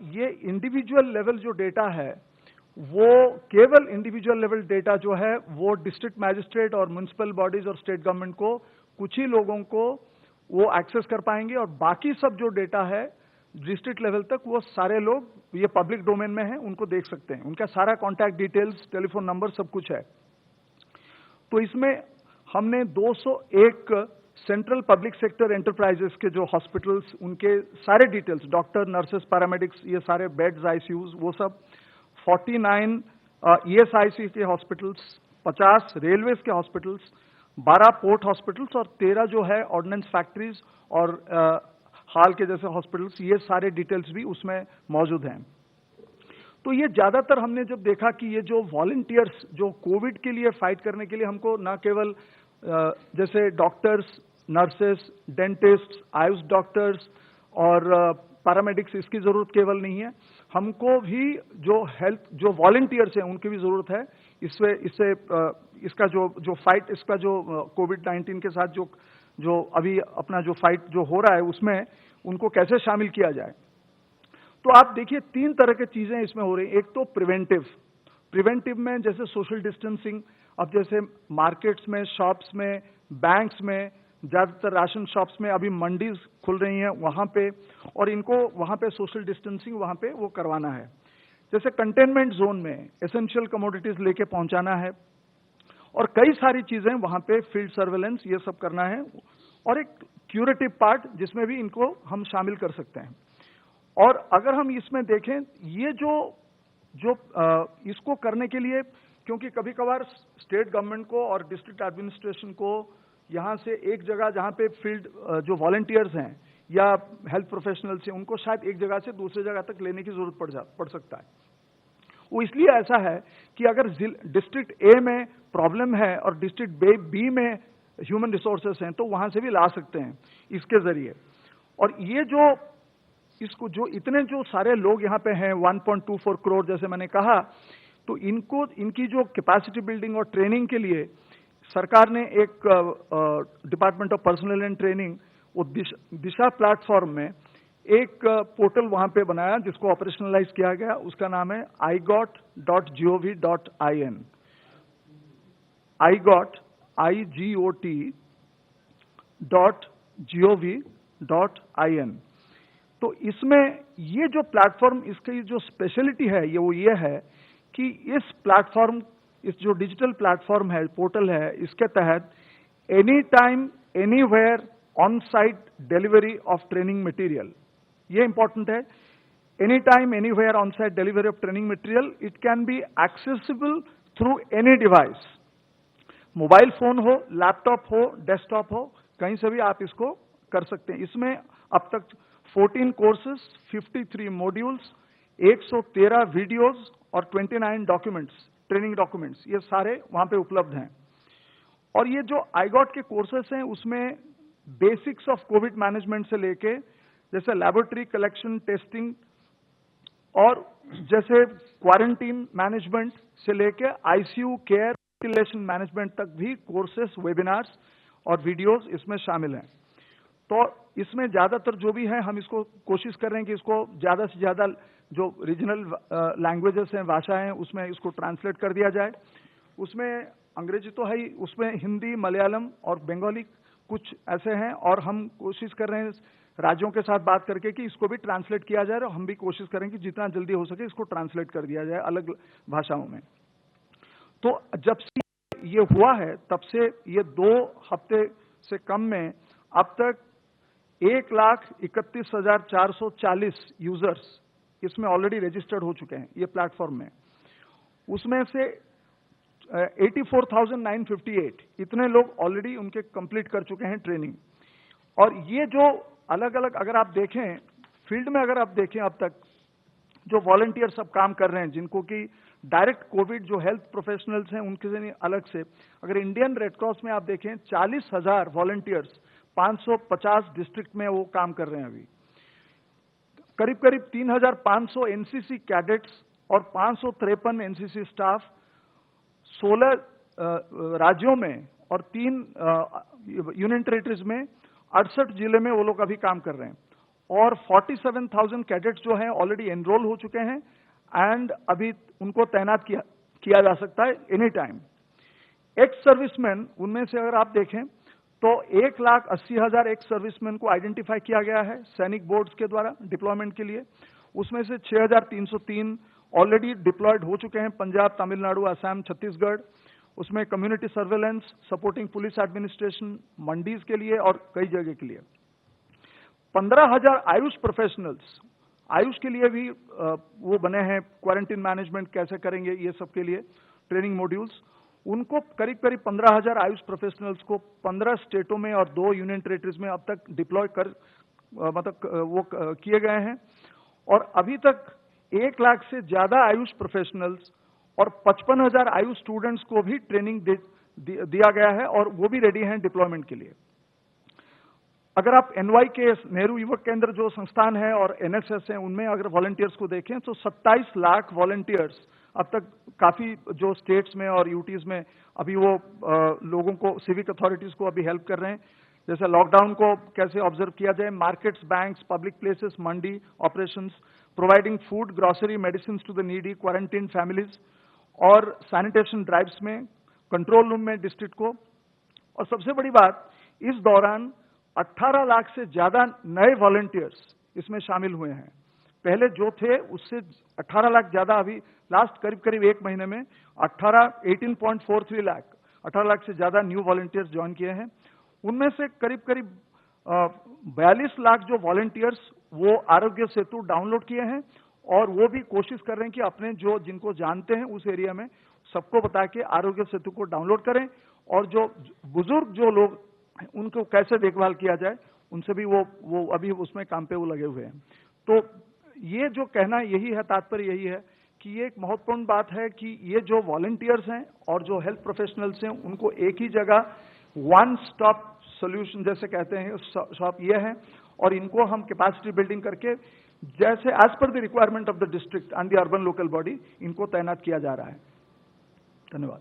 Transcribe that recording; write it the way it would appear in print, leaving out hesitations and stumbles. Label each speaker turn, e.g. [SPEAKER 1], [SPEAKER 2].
[SPEAKER 1] ये individual level जो data है वो केवल इंडिविजुअल लेवल डेटा जो है वो डिस्ट्रिक्ट मैजिस्ट्रेट और म्युनिसिपल बॉडीज और स्टेट गवर्नमेंट को कुछ ही लोगों को वो एक्सेस कर पाएंगे, और बाकी सब जो डेटा है डिस्ट्रिक्ट लेवल तक वो सारे लोग ये पब्लिक डोमेन में है, उनको देख सकते हैं। उनका सारा कॉन्टैक्ट डिटेल्स, टेलीफोन नंबर सब कुछ है। तो इसमें हमने 201 सेंट्रल पब्लिक सेक्टर एंटरप्राइजेस के जो हॉस्पिटल्स, उनके सारे डिटेल्स, डॉक्टर, नर्सेस, पैरामेडिक्स, ये सारे बेड्स, आईसीयूज, वो सब 49 ईएसआईसी के हॉस्पिटल्स, 50 रेलवेज के हॉस्पिटल्स, 12 पोर्ट हॉस्पिटल्स और 13 जो है ऑर्डिनेंस फैक्ट्रीज और हाल के जैसे हॉस्पिटल्स, ये सारे डिटेल्स भी उसमें मौजूद हैं। तो ये ज्यादातर हमने जब देखा कि ये जो वॉलंटियर्स जो कोविड के लिए फाइट करने के लिए, हमको न केवल जैसे doctors, nurses, dentist, Ayush doctors और पैरामेडिक्स, इसकी जरूरत केवल नहीं है, हमको भी जो हेल्थ जो वॉलंटियर्स हैं उनकी भी जरूरत है। इसका जो फाइट, इसका जो कोविड-19 के साथ जो अभी अपना जो फाइट जो हो रहा है उसमें उनको कैसे शामिल किया जाए। तो आप देखिए 3 तरह की चीजें इसमें हो रही हैं। एक तो प्रिवेंटिव में जैसे सोशल डिस्टेंसिंग, अब जैसे मार्केट्स में, शॉप्स में, बैंक्स में, ज्यादातर राशन शॉप्स में, अभी मंडीज खुल रही हैं वहां पे, और इनको वहां पे सोशल डिस्टेंसिंग वहां पे वो करवाना है। जैसे कंटेनमेंट जोन में एसेंशियल कमोडिटीज लेके पहुंचाना है, और कई सारी चीजें वहां पे, फील्ड सर्वेलेंस, ये सब करना है, और एक क्यूरेटिव पार्ट जिसमें भी इनको हम शामिल कर सकते हैं। और अगर हम इसमें देखें, ये जो इसको करने के लिए, क्योंकि कभी कभार स्टेट गवर्नमेंट को और डिस्ट्रिक्ट एडमिनिस्ट्रेशन को यहां से एक जगह जहां पे फील्ड जो वॉलंटियर्स हैं या हेल्थ प्रोफेशनल्स हैं, उनको शायद एक जगह से दूसरी जगह तक लेने की जरूरत पड़ सकता है। वो इसलिए ऐसा है कि अगर डिस्ट्रिक्ट ए में प्रॉब्लम है और डिस्ट्रिक्ट बी में ह्यूमन रिसोर्सेस हैं, तो वहां से भी ला सकते हैं इसके जरिए। और ये जो इतने जो सारे लोग यहाँ पे हैं, 1.24 करोड़ जैसे मैंने कहा, तो इनकी जो कैपेसिटी बिल्डिंग और ट्रेनिंग के लिए सरकार ने एक department of personal and training, वो दिशा प्लेटफॉर्म में एक पोर्टल वहां पे बनाया जिसको ऑपरेशनलाइज किया गया। उसका नाम है igot.gov.in, igot.gov.in। तो इसमें ये जो प्लेटफॉर्म, इसकी जो स्पेशलिटी है ये है कि इस प्लेटफॉर्म, इस जो डिजिटल प्लेटफॉर्म है, पोर्टल है, इसके तहत any time anywhere on site delivery of training material, ये इंपॉर्टेंट है। Any time anywhere on site delivery of training material, it can be accessible through any device, mobile phone हो, laptop हो, desktop हो, कहीं से भी आप इसको कर सकते हैं। इसमें अब तक 14 कोर्सेस, 53 मॉड्यूल्स, 113 वीडियोस और 29 डॉक्यूमेंट्स, ट्रेनिंग डॉक्यूमेंट्स, ये सारे वहां पे उपलब्ध हैं। और ये जो आईगॉट के कोर्सेस हैं उसमें बेसिक्स ऑफ कोविड मैनेजमेंट से लेके जैसे लैबोरेटरी कलेक्शन, टेस्टिंग, और जैसे क्वारंटीन मैनेजमेंट से लेके आईसीयू केयर, वेंटिलेशन मैनेजमेंट तक भी कोर्सेस, वेबिनार्स और वीडियोस इसमें शामिल हैं। तो इसमें ज्यादातर जो भी है, हम इसको कोशिश कर रहे हैं कि इसको ज्यादा से ज्यादा जो रीजनल लैंग्वेजेस हैं, भाषा हैं, उसमें इसको ट्रांसलेट कर दिया जाए। उसमें अंग्रेजी तो है ही, उसमें हिंदी, मलयालम और बंगाली कुछ ऐसे हैं, और हम कोशिश कर रहे हैं राज्यों के साथ बात करके कि इसको भी ट्रांसलेट किया जाए, और हम भी कोशिश करें कि जितना जल्दी हो सके इसको ट्रांसलेट कर दिया जाए अलग भाषाओं में। तो जब से ये हुआ है तब से ये 2 हफ्ते से कम में अब तक 1,31,440 यूजर्स इसमें ऑलरेडी रजिस्टर्ड हो चुके हैं ये प्लेटफॉर्म में। उसमें से 84,958 इतने लोग ऑलरेडी उनके कंप्लीट कर चुके हैं ट्रेनिंग। और ये जो अलग अलग, अगर आप देखें फील्ड में, अगर आप देखें अब तक जो वॉलंटियर सब काम कर रहे हैं, जिनको कि डायरेक्ट कोविड जो हेल्थ प्रोफेशनल्स हैं उनके से अलग से, अगर इंडियन रेड क्रॉस में आप देखें 40,000 वॉलंटियर्स 550 डिस्ट्रिक्ट में वो काम कर रहे हैं। अभी करीब करीब 3,500 एनसीसी कैडेट्स और 553 एनसीसी स्टाफ 16 राज्यों में और 3 यूनियन टेरिटरीज में 68 जिले में वो लोग अभी काम कर रहे हैं। और 47,000 कैडेट्स जो हैं ऑलरेडी एनरोल हो चुके हैं एंड अभी उनको तैनात किया जा सकता है एनी टाइम। एक्स सर्विसमैन, उनमें से अगर आप देखें तो 1,80,000 एक्स सर्विसमैन को आइडेंटिफाई किया गया है सैनिक बोर्ड्स के द्वारा डिप्लॉयमेंट के लिए। उसमें से 6,303 ऑलरेडी डिप्लॉयड हो चुके हैं पंजाब, तमिलनाडु, असम, छत्तीसगढ़। उसमें community surveillance, supporting police administration, mandis के लिए और कई जगह के लिए। 15,000 आयुष प्रोफेशनल्स, आयुष के लिए भी वो बने हैं, क्वारंटीन मैनेजमेंट कैसे करेंगे ये सब के लिए ट्रेनिंग मॉड्यूल्स। उनको करीब 15,000 आयुष प्रोफेशनल्स को 15 स्टेटों में और 2 यूनियन टेरिटरीज में अब तक डिप्लॉय कर वो किए गए हैं। और अभी तक 1 लाख से ज्यादा आयुष प्रोफेशनल्स और 55,000 आयुष स्टूडेंट्स को भी ट्रेनिंग दिया गया है और वो भी रेडी हैं डिप्लॉयमेंट के लिए। अगर आप NYK नेहरू युवक केंद्र जो संस्थान है और NSS है, उनमें अगर वॉलंटियर्स को देखें तो 27 लाख वॉलंटियर्स अब तक काफी जो स्टेट्स में और यूटीज में अभी वो लोगों को, सिविक अथॉरिटीज को अभी हेल्प कर रहे हैं। जैसे लॉकडाउन को कैसे ऑब्जर्व किया जाए, markets, banks, public places, mandi operations, providing food, grocery, medicine to the needy, quarantine families और सैनिटेशन ड्राइव्स में, कंट्रोल रूम में डिस्ट्रिक्ट को। और सबसे बड़ी बात, इस दौरान 18 लाख से ज्यादा नए वॉलंटियर्स इसमें शामिल हुए हैं। पहले जो थे उससे 18 लाख ज्यादा, अभी लास्ट करीब 1 महीने में 18.43 लाख, 18 लाख से ज्यादा न्यू वॉलंटियर्स ज्वाइन किए हैं। उनमें से करीब 42 लाख जो वॉलंटियर्स वो आरोग्य सेतु डाउनलोड किए हैं और वो भी कोशिश कर रहे हैं कि अपने जो जिनको जानते हैं उस एरिया में सबको बता के आरोग्य सेतु को डाउनलोड करें। और जो बुजुर्ग जो लोग उनको कैसे देखभाल किया जाए, उनसे भी वो अभी उसमें काम पे वो लगे हुए हैं। तो ये जो कहना यही है, तात्पर्य यही है कि ये एक महत्वपूर्ण बात है कि ये जो वॉलंटियर्स हैं और जो हेल्थ प्रोफेशनल्स हैं, उनको एक ही जगह वन स्टॉप सॉल्यूशन जैसे कहते हैं शॉप ये है, और इनको हम कैपेसिटी बिल्डिंग करके जैसे एज पर the requirement of the district and the urban local body इनको तैनात किया जा रहा है। धन्यवाद।